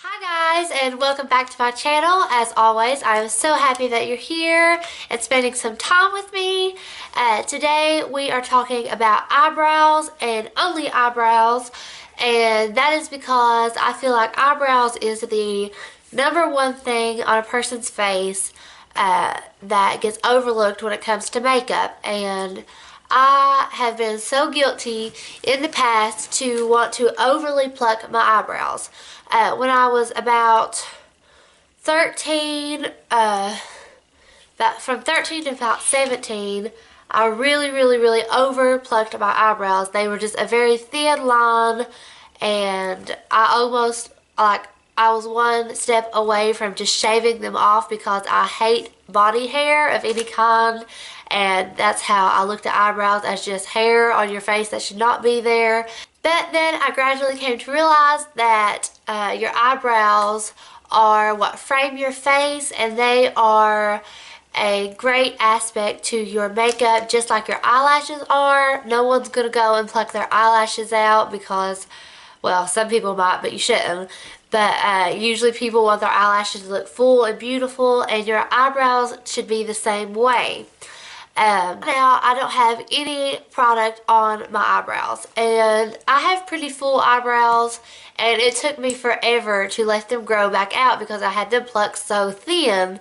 Hi guys, and welcome back to my channel. As always, I am so happy that you're here and spending some time with me. Today we are talking about eyebrows and only eyebrows, and that is because I feel like eyebrows is the number one thing on a person's face that gets overlooked when it comes to makeup. And I have been so guilty in the past to want to overly pluck my eyebrows. When I was about 13, from 13 to about 17, I really over plucked my eyebrows. They were just a very thin line, and I was one step away from just shaving them off because I hate body hair of any kind, and that's how I looked at eyebrows, as just hair on your face that should not be there. But then I gradually came to realize that your eyebrows are what frame your face, and they are a great aspect to your makeup, just like your eyelashes are. No one's going to go and pluck their eyelashes out because, well, some people might, but you shouldn't. But usually people want their eyelashes to look full and beautiful, and your eyebrows should be the same way. Now I don't have any product on my eyebrows, and I have pretty full eyebrows, and it took me forever to let them grow back out because I had them plucked so thin.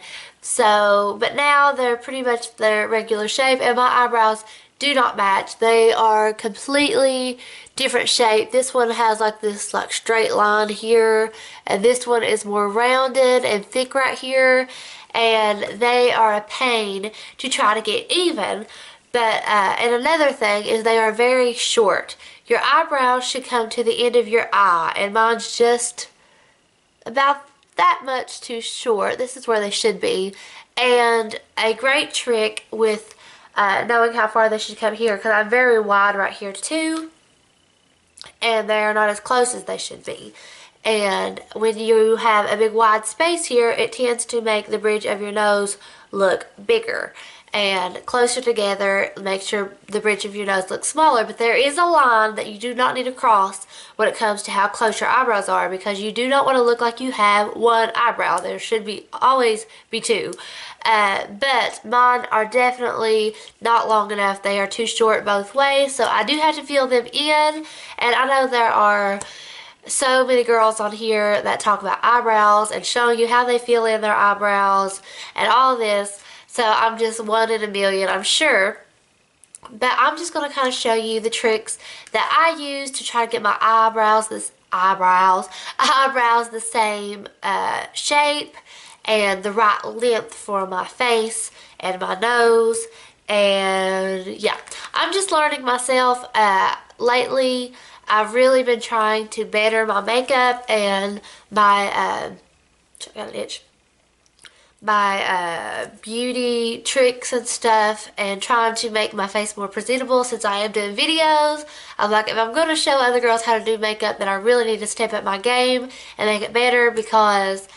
But now they're pretty much their regular shape, and my eyebrows do not match. They are completely different shape. This one has this straight line here, and this one is more rounded and thick right here, and they are a pain to try to get even. But and another thing is they are very short. Your eyebrows should come to the end of your eye, and mine's just about that much too short. This is where they should be. And a great trick with knowing how far they should come here, because I'm very wide right here too, and they're not as close as they should be. And when you have a big wide space here, it tends to make the bridge of your nose look bigger. And closer together makes the bridge of your nose look smaller. But there is a line that you do not need to cross when it comes to how close your eyebrows are, because you do not want to look like you have one eyebrow. There should always be two. But mine are definitely not long enough. They are too short both ways, so I do have to fill them in. And I know there are so many girls on here that talk about eyebrows and showing you how they fill in their eyebrows and all this. So I'm just one in a million, I'm sure. But I'm just going to kind of show you the tricks that I use to try to get my eyebrows the same shape and the right length for my face and my nose. And yeah, I'm just learning myself. Lately I've really been trying to better my makeup and my beauty tricks and stuff, and trying to make my face more presentable. Since I am doing videos, I'm like, if I'm going to show other girls how to do makeup, then I really need to step up my game and make it better, because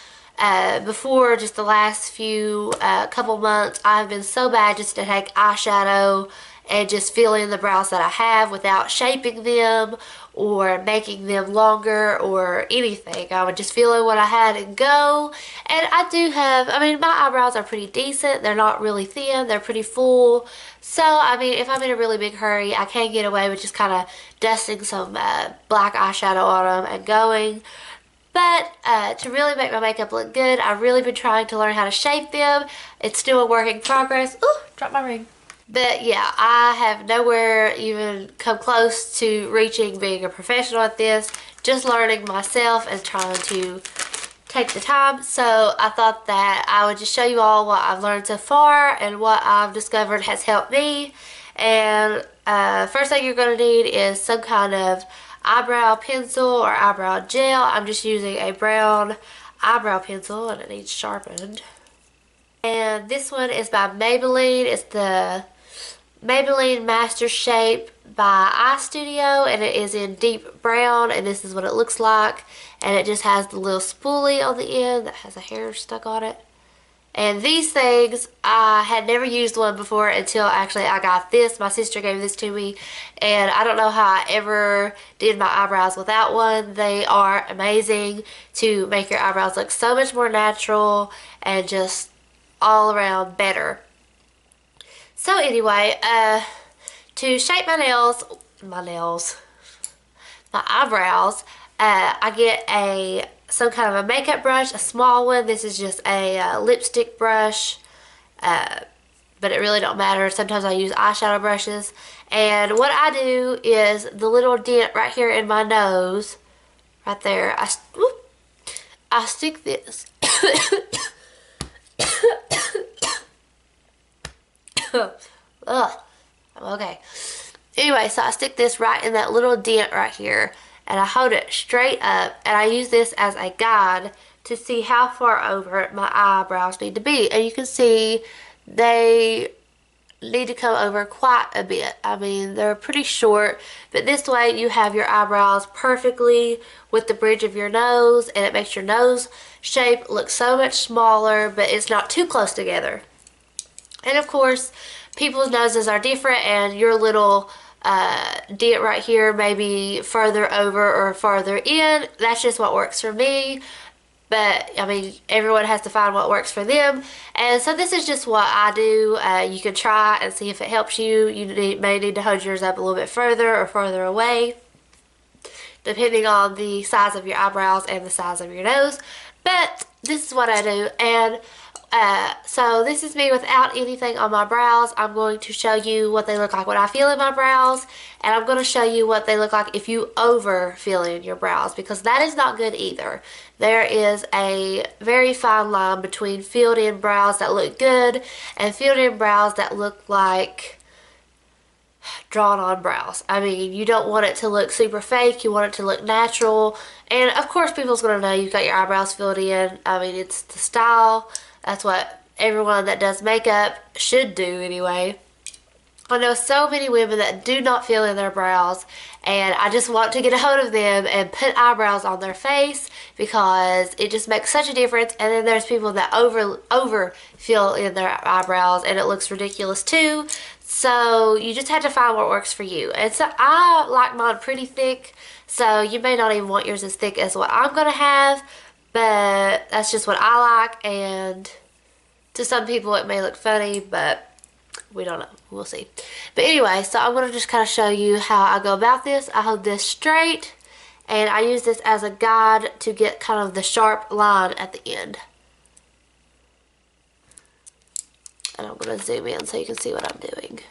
before, just the last few couple months, I've been so bad just to take eyeshadow and just fill in the brows that I have without shaping them or making them longer or anything. I would just fill in what I had and go. And I do have, my eyebrows are pretty decent. They're not really thin. They're pretty full. So, if I'm in a really big hurry, I can get away with just kind of dusting some black eyeshadow on them and going. But to really make my makeup look good, I've really been trying to learn how to shape them. It's still a work in progress. Ooh, dropped my ring. But yeah, I have nowhere even come close to reaching being a professional at this. Just learning myself and trying to take the time. So I thought that I would just show you all what I've learned so far and what I've discovered has helped me. And first thing you're going to need is some kind of eyebrow pencil or eyebrow gel. I'm just using a brown eyebrow pencil, and it needs sharpened. And this one is by Maybelline. It's the Maybelline Master Shape by Eye Studio, and it is in deep brown, and this is what it looks like. And it just has the little spoolie on the end that has a hair stuck on it. And these things, I had never used one before until actually I got this. My sister gave this to me, and I don't know how I ever did my eyebrows without one. They are amazing to make your eyebrows look so much more natural and just all around better. So anyway, to shape my eyebrows, I get some kind of a makeup brush, a small one. This is just a lipstick brush, but it really don't matter. Sometimes I use eyeshadow brushes. And what I do is the little dent right here in my nose, right there, I stick this. Ugh. Okay. Anyway, so I stick this right in that little dent right here, and I hold it straight up, and I use this as a guide to see how far over my eyebrows need to be. And you can see they need to come over quite a bit. I mean, they're pretty short, but this way you have your eyebrows perfectly with the bridge of your nose, and it makes your nose shape look so much smaller, but it's not too close together. And of course, people's noses are different, and your little dent right here may be further over or farther in. That's just what works for me. But, I mean, everyone has to find what works for them. And so this is just what I do. You can try and see if it helps you. You may need to hold yours up a little bit further or further away, depending on the size of your eyebrows and the size of your nose. But this is what I do. And so this is me without anything on my brows. I'm going to show you what they look like when I fill in my brows, and I'm going to show you what they look like if you over fill in your brows, because that is not good either. There is a very fine line between filled in brows that look good and filled in brows that look like drawn on brows. I mean, you don't want it to look super fake. You want it to look natural. And of course, people's going to know you've got your eyebrows filled in. I mean, it's the style. That's what everyone that does makeup should do anyway. I know so many women that do not fill in their brows, and I just want to get a hold of them and put eyebrows on their face because it just makes such a difference. And then there's people that over fill in their eyebrows, and it looks ridiculous too. So you just have to find what works for you. And so I like mine pretty thick, so you may not even want yours as thick as what I'm going to have, but that's just what I like, and to some people it may look funny, but we don't know. We'll see. But anyway, so I'm going to just kind of show you how I go about this. I hold this straight, and I use this as a guide to get kind of the sharp line at the end. And I'm going to zoom in so you can see what I'm doing.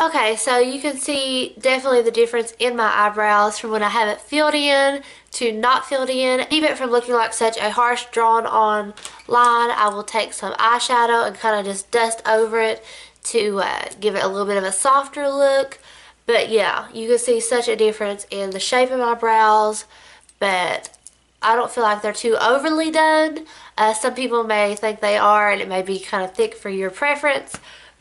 Okay, so you can see definitely the difference in my eyebrows from when I have it filled in to not filled in. Keep it from looking like such a harsh drawn on line, I will take some eyeshadow and kind of just dust over it to give it a little bit of a softer look. But yeah, you can see such a difference in the shape of my brows, but I don't feel like they're too overly done. Some people may think they are, and it may be kind of thick for your preference,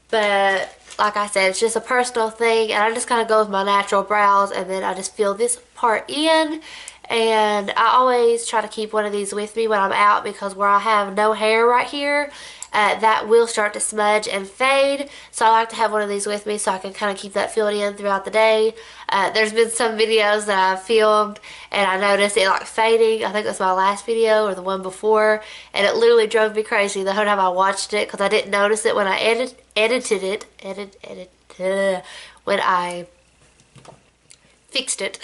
but like I said, it's just a personal thing, and I just kind of go with my natural brows, and then I just fill this part in. And I always try to keep one of these with me when I'm out, because where I have no hair right here, that will start to smudge and fade. So I like to have one of these with me so I can kind of keep that filled in throughout the day. There's been some videos that I've filmed and I noticed it like fading. I think it was my last video or the one before, and it literally drove me crazy the whole time I watched it, because I didn't notice it when I edited it when I fixed it.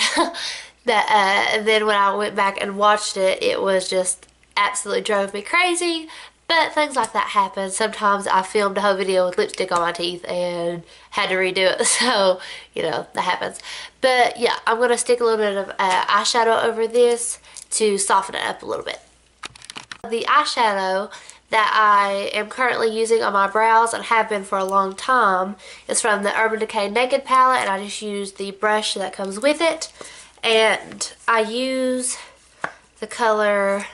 And then when I went back and watched it, it was just absolutely drove me crazy. But things like that happen. Sometimes I filmed a whole video with lipstick on my teeth and had to redo it. So, you know, that happens. But yeah, I'm going to stick a little bit of eyeshadow over this to soften it up a little bit. The eyeshadow that I am currently using on my brows and have been for a long time is from the Urban Decay Naked palette, and I just use the brush that comes with it. And I use the color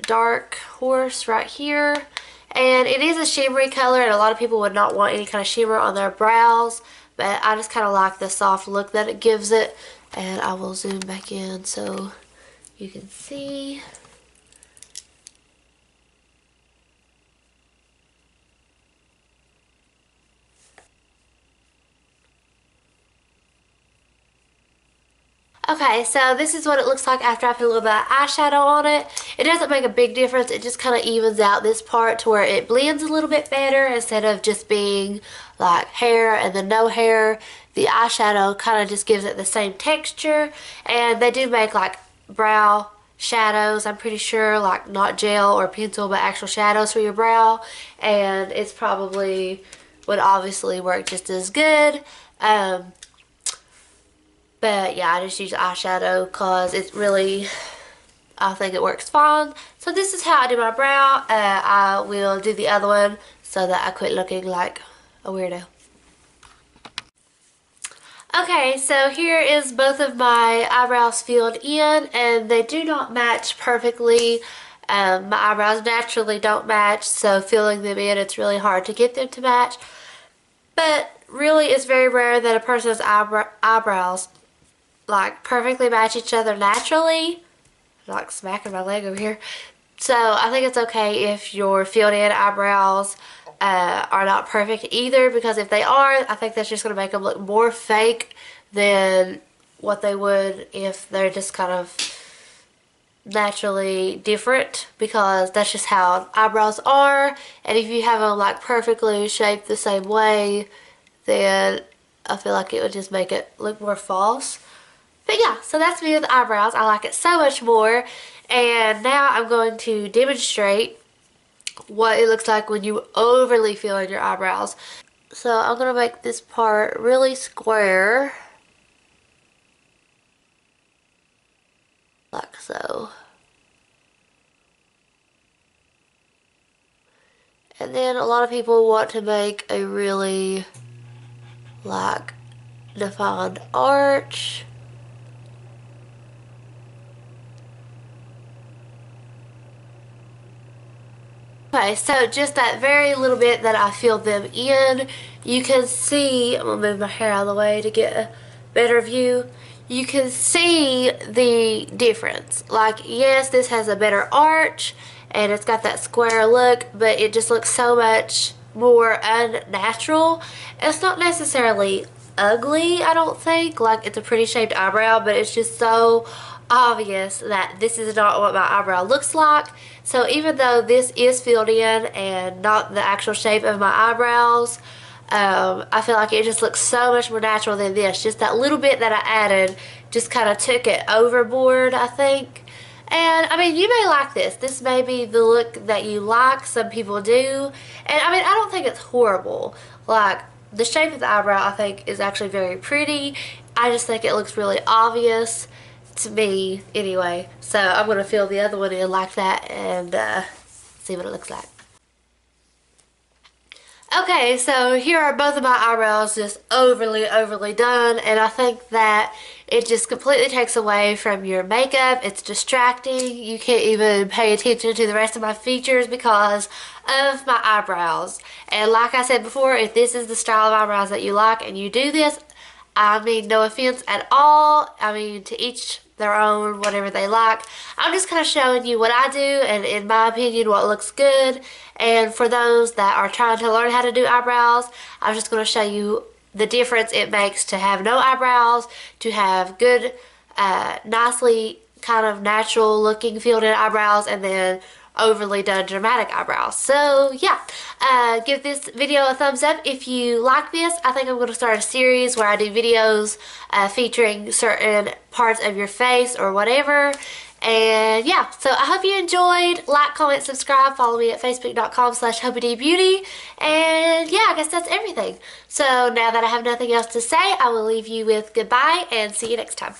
Dark Horse right here, and it is a shimmery color, and a lot of people would not want any kind of shimmer on their brows, but I just kind of like the soft look that it gives it. And I will zoom back in so you can see. Okay, so this is what it looks like after I put a little bit of eyeshadow on it. It doesn't make a big difference. It just kind of evens out this part to where it blends a little bit better instead of just being like hair and then no hair. The eyeshadow kind of just gives it the same texture. And they do make like brow shadows, I'm pretty sure, like not gel or pencil but actual shadows for your brow. And it's probably would obviously work just as good. But yeah, I just use eyeshadow because it's really, I think it works fine. So this is how I do my brow. I will do the other one so that I quit looking like a weirdo. Okay, so here is both of my eyebrows filled in, and they do not match perfectly. My eyebrows naturally don't match, so filling them in, it's really hard to get them to match. But really, it's very rare that a person's eyebrows like perfectly match each other naturally. I'm like smacking my leg over here. So I think it's okay if your filled in eyebrows are not perfect either, because if they are, I think that's just going to make them look more fake than what they would if they're just kind of naturally different, because that's just how eyebrows are. And if you have them like perfectly shaped the same way, then I feel like it would just make it look more false. But yeah, so that's me with eyebrows. I like it so much more. And now I'm going to demonstrate what it looks like when you overly fill in your eyebrows. So I'm going to make this part really square. Like so. And then a lot of people want to make a really like defined arch. Okay, so just that very little bit that I filled them in, you can see, I'm going to move my hair out of the way to get a better view. You can see the difference. Like, yes, this has a better arch and it's got that square look, but it just looks so much more unnatural. It's not necessarily ugly, I don't think. Like, it's a pretty shaped eyebrow, but it's just so obvious that this is not what my eyebrow looks like. So even though this is filled in and not the actual shape of my eyebrows, I feel like it just looks so much more natural than this. Just that little bit that I added just kind of took it overboard, I think. And I mean, you may like this. This may be the look that you like. Some people do. And I mean, I don't think it's horrible. Like, the shape of the eyebrow I think is actually very pretty. I just think it looks really obvious to me anyway. So I'm going to fill the other one in like that and see what it looks like. Okay, so here are both of my eyebrows just overly done, and I think that it just completely takes away from your makeup. It's distracting. You can't even pay attention to the rest of my features because of my eyebrows. And like I said before, if this is the style of eyebrows that you like and you do this, I mean, no offense at all. I mean, to each their own, whatever they like. I'm just kind of showing you what I do and, in my opinion, what looks good. And for those that are trying to learn how to do eyebrows, I'm just going to show you the difference it makes to have no eyebrows, to have good, nicely kind of natural looking filled in eyebrows, and then overly done dramatic eyebrows. So yeah, give this video a thumbs up if you like this. I think I'm going to start a series where I do videos featuring certain parts of your face or whatever, And yeah, so I hope you enjoyed. Like, comment, subscribe, follow me at facebook.com/HopieDeeBeauty. And yeah, I guess that's everything. So now that I have nothing else to say, I will leave you with goodbye and see you next time.